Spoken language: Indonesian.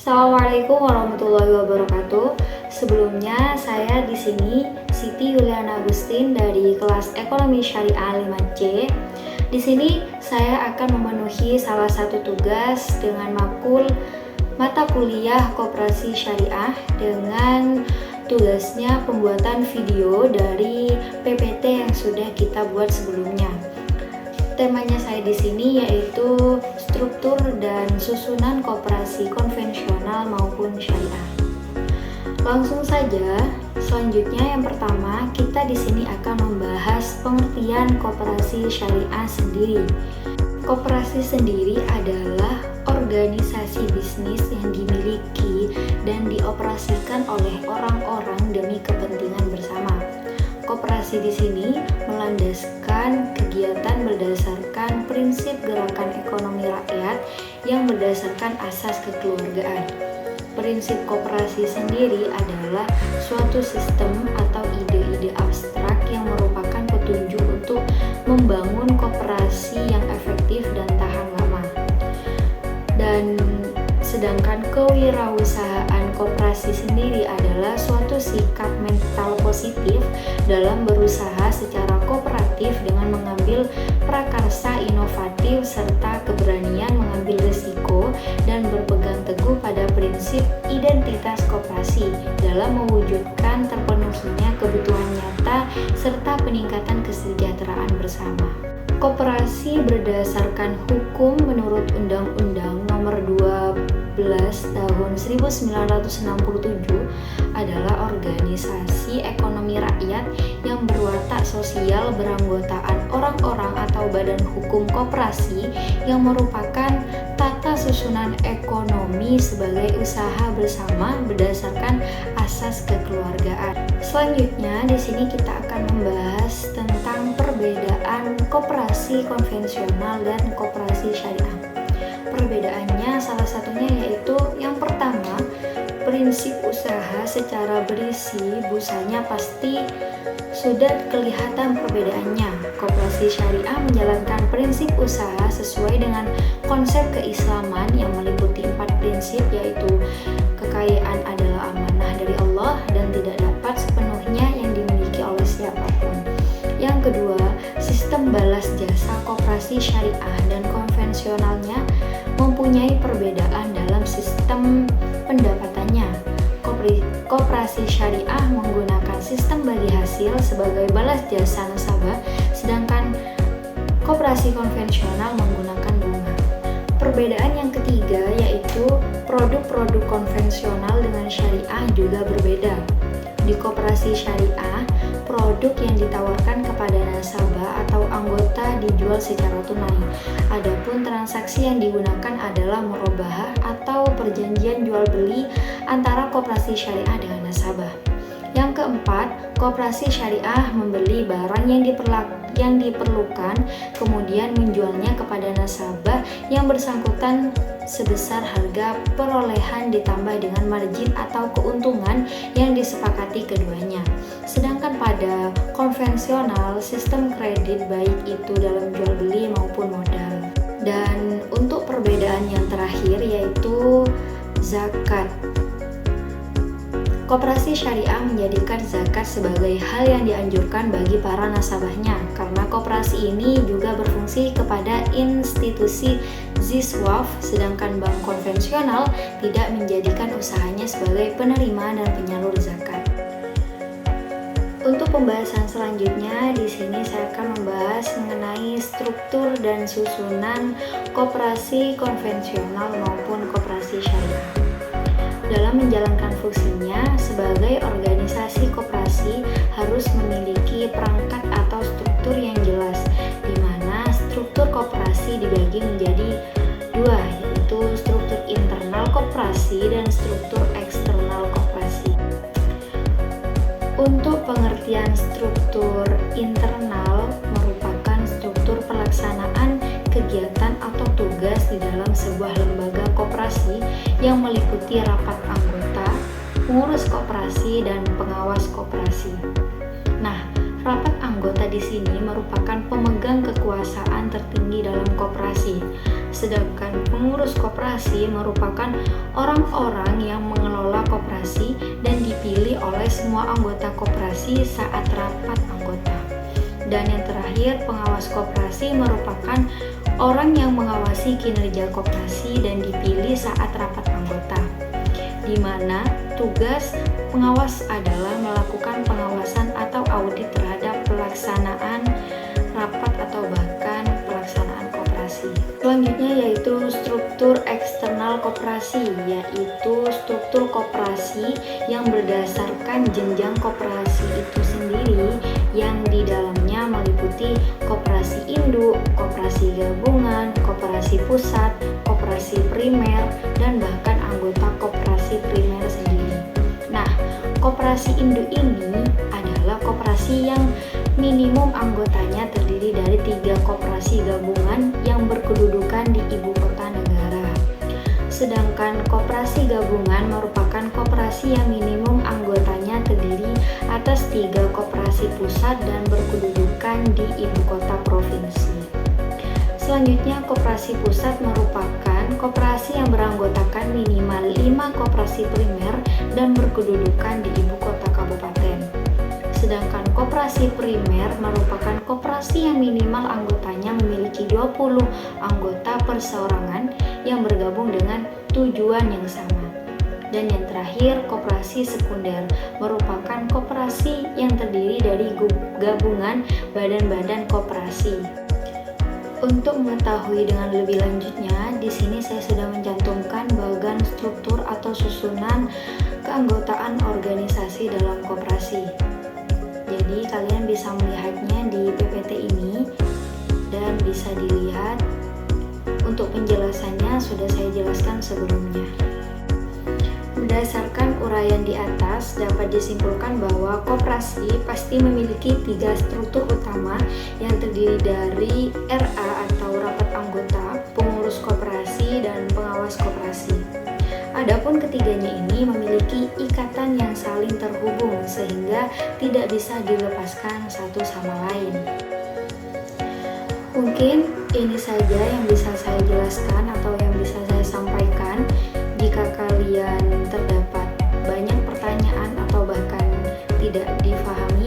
Assalamualaikum warahmatullahi wabarakatuh. Sebelumnya saya di sini Siti Yuliana Agustin dari kelas Ekonomi Syariah 5C. Di sini saya akan memenuhi salah satu tugas dengan makul mata kuliah Koperasi Syariah dengan tugasnya pembuatan video dari PPT yang sudah kita buat sebelumnya. Temanya saya di sini yaitu struktur dan susunan koperasi konvensional maupun syariah. Langsung saja, selanjutnya yang pertama kita di sini akan membahas pengertian koperasi syariah sendiri. Koperasi sendiri adalah organisasi bisnis yang dimiliki dan dioperasikan oleh orang-orang demi kepentingan bersama. Koperasi di sini melandaskan kegiatan berdasarkan prinsip gerakan ekonomi rakyat yang berdasarkan asas kekeluargaan. Prinsip koperasi sendiri adalah suatu sistem atau ide-ide abstrak yang merupakan petunjuk untuk membangun koperasi yang efektif dan tahan lama. Dan sedangkan kewirausahaan koperasi sendiri adalah suatu sikap mental positif dalam berusaha secara kooperatif dengan mengambil prakarsa inovatif serta keberanian mengambil risiko dan berpegang teguh pada prinsip identitas koperasi dalam mewujudkan terpenuhinya kebutuhan nyata serta peningkatan kesejahteraan bersama. Koperasi berdasarkan hukum menurut Undang-Undang Nomor 12 Tahun 1967 adalah organisasi ekonomi rakyat yang berwatak sosial beranggotaan orang-orang atau badan hukum koperasi yang merupakan tata susunan ekonomi sebagai usaha bersama berdasarkan asas kekeluargaan. Selanjutnya di sini kita akan membahas tentang perbedaan koperasi konvensional dan koperasi syariah. Perbedaannya salah satunya yaitu yang pertama, prinsip usaha secara berisi busanya pasti sudah kelihatan perbedaannya. Koperasi syariah menjalankan prinsip usaha sesuai dengan konsep keislaman yang meliputi 4 prinsip yaitu kekayaan adalah amanah dari Allah dan tidak dapat sepenuhnya yang dimiliki oleh siapapun. Yang kedua, sistem balas jasa koperasi syariah dan konvensionalnya mempunyai perbedaan dalam sistem pendapatannya. Koperasi syariah menggunakan sistem bagi hasil sebagai balas jasa nasabah, sedangkan koperasi konvensional menggunakan bunga. Perbedaan yang ketiga yaitu produk-produk konvensional dengan syariah juga berbeda. Di koperasi syariah, produk yang ditawarkan kepada nasabah atau anggota dijual secara tunai. Adapun transaksi yang digunakan adalah murabahah atau perjanjian jual beli antara koperasi syariah dengan nasabah. Yang keempat, koperasi syariah membeli barang yang diperlukan, kemudian menjualnya kepada nasabah yang bersangkutan sebesar harga perolehan ditambah dengan margin atau keuntungan yang disepakati keduanya. Sedangkan pada konvensional, sistem kredit baik itu dalam jual beli maupun modal. Dan untuk perbedaan yang terakhir yaitu zakat. Koperasi syariah menjadikan zakat sebagai hal yang dianjurkan bagi para nasabahnya karena koperasi ini juga berfungsi kepada institusi ziswaf, sedangkan bank konvensional tidak menjadikan usahanya sebagai penerima dan penyalur zakat. Untuk pembahasan selanjutnya, di sini saya akan membahas mengenai struktur dan susunan koperasi konvensional maupun koperasi syariah. Dalam menjalankan fungsinya sebagai organisasi koperasi harus memiliki perangkat atau struktur yang jelas, di mana struktur koperasi dibagi menjadi dua, yaitu struktur internal koperasi dan struktur eksternal koperasi. Untuk pengertian struktur internal merupakan struktur pelaksanaan kegiatan atau tugas di dalam sebuah lembaga koperasi yang meliputi rapat anggota, pengurus koperasi, dan pengawas koperasi. Nah, rapat anggota di sini merupakan pemegang kekuasaan tertinggi dalam koperasi. Sedangkan pengurus koperasi merupakan orang-orang yang mengelola koperasi dan dipilih oleh semua anggota koperasi saat rapat anggota. Dan yang terakhir, pengawas koperasi merupakan orang yang mengawasi kinerja koperasi dan dipilih saat rapat anggota, di mana tugas pengawas adalah melakukan pengawasan atau audit terhadap pelaksanaan rapat atau bahkan pelaksanaan koperasi. Selanjutnya yaitu struktur eksternal koperasi, yaitu struktur koperasi yang berdasarkan jenjang koperasi itu sendiri, yang di dalamnya meliputi koperasi induk, koperasi gabungan, koperasi pusat, koperasi primer, dan bahkan anggota koperasi primer sendiri. Nah, koperasi induk ini adalah koperasi yang minimum anggotanya terdiri dari 3 koperasi gabungan yang berkedudukan di ibu kota negara. Sedangkan koperasi gabungan merupakan koperasi yang minimum anggotanya terdiri atas 3 koperasi pusat dan berkedudukan di ibu kota provinsi. Selanjutnya, koperasi pusat merupakan koperasi yang beranggotakan minimal 5 koperasi primer dan berkedudukan di ibu kota kabupaten. Sedangkan koperasi primer merupakan koperasi yang minimal anggotanya memiliki 20 anggota perseorangan yang bergabung dengan tujuan yang sama. Dan yang terakhir, koperasi sekunder merupakan koperasi yang terdiri dari gabungan badan-badan koperasi. Untuk mengetahui dengan lebih lanjutnya, di sini saya sudah mencantumkan bagan struktur atau susunan keanggotaan organisasi dalam koperasi. Jadi kalian bisa melihatnya di PPT ini dan bisa dilihat. Untuk penjelasannya sudah saya jelaskan sebelumnya. Berdasarkan uraian di atas, dapat disimpulkan bahwa koperasi pasti memiliki 3 struktur utama yang terdiri dari RA atau rapat anggota, pengurus koperasi, dan pengawas koperasi. Adapun ketiganya ini memiliki ikatan yang saling terhubung sehingga tidak bisa dilepaskan satu sama lain. Mungkin ini saja yang bisa saya jelaskan atau yang bisa saya sampaikan. Jika kalian terdapat banyak pertanyaan atau bahkan tidak difahami